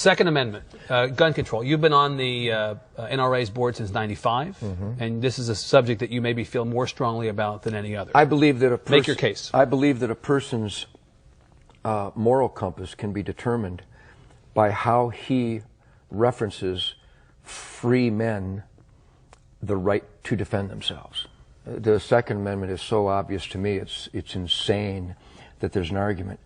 Second Amendment, gun control. You've been on the NRA's board since '95, and this is a subject that you maybe feel more strongly about than any other. I believe that make your case. I believe that a person's moral compass can be determined by how he references free men the right to defend themselves. The Second Amendment is so obvious to me, it's insane that there's an argument.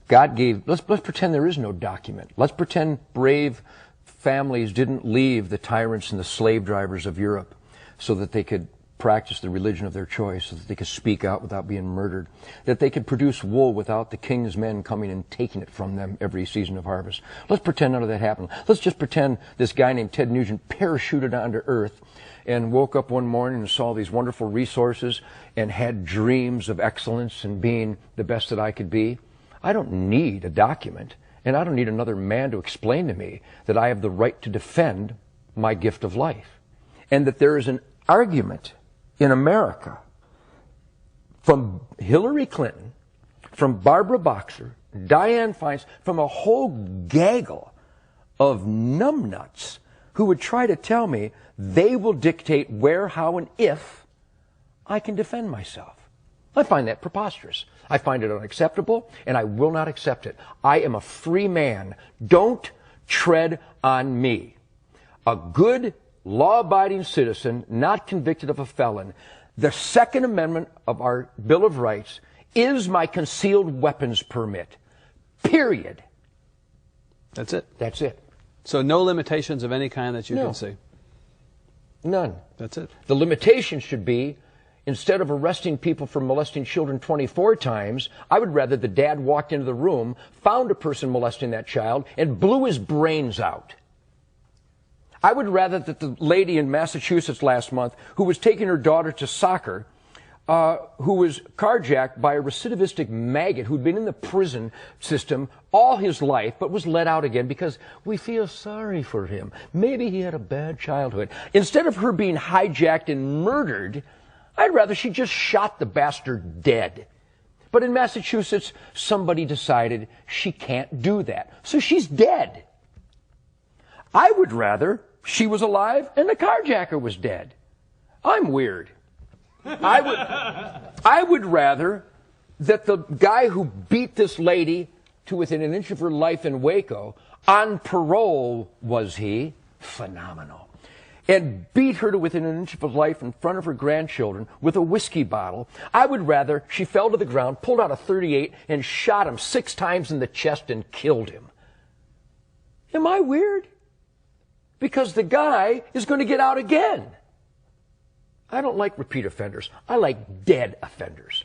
God gave, let's pretend there is no document. Let's pretend brave families didn't leave the tyrants and the slave drivers of Europe so that they could practice the religion of their choice, so that they could speak out without being murdered, that they could produce wool without the king's men coming and taking it from them every season of harvest. Let's pretend none of that happened. Let's just pretend this guy named Ted Nugent parachuted onto Earth and woke up one morning and saw these wonderful resources and had dreams of excellence and being the best that I could be. I don't need a document, and I don't need another man to explain to me that I have the right to defend my gift of life. And that there is an argument in America from Hillary Clinton, from Barbara Boxer, Dianne Feinstein, from a whole gaggle of numbnuts who would try to tell me they will dictate where, how, and if I can defend myself. I find that preposterous. I find it unacceptable, and I will not accept it. I am a free man. Don't tread on me. A good, law-abiding citizen, not convicted of a felon. The Second Amendment of our Bill of Rights is my concealed weapons permit. Period. That's it? That's it. So no limitations of any kind that you can see? None. That's it. The limitation should be, instead of arresting people for molesting children 24 times, I would rather the dad walked into the room, found a person molesting that child, and blew his brains out. I would rather that the lady in Massachusetts last month who was taking her daughter to soccer, who was carjacked by a recidivistic maggot who'd been in the prison system all his life but was let out again because we feel sorry for him. Maybe he had a bad childhood. Instead of her being hijacked and murdered, I'd rather she just shot the bastard dead. But in Massachusetts, somebody decided she can't do that. So she's dead. I would rather she was alive and the carjacker was dead. I'm weird. I would rather that the guy who beat this lady to within an inch of her life in Waco, on parole was he, phenomenal, and beat her to within an inch of her life in front of her grandchildren with a whiskey bottle. I would rather she fell to the ground, pulled out a .38, and shot him 6 times in the chest and killed him. Am I weird? Because the guy is going to get out again. I don't like repeat offenders. I like dead offenders.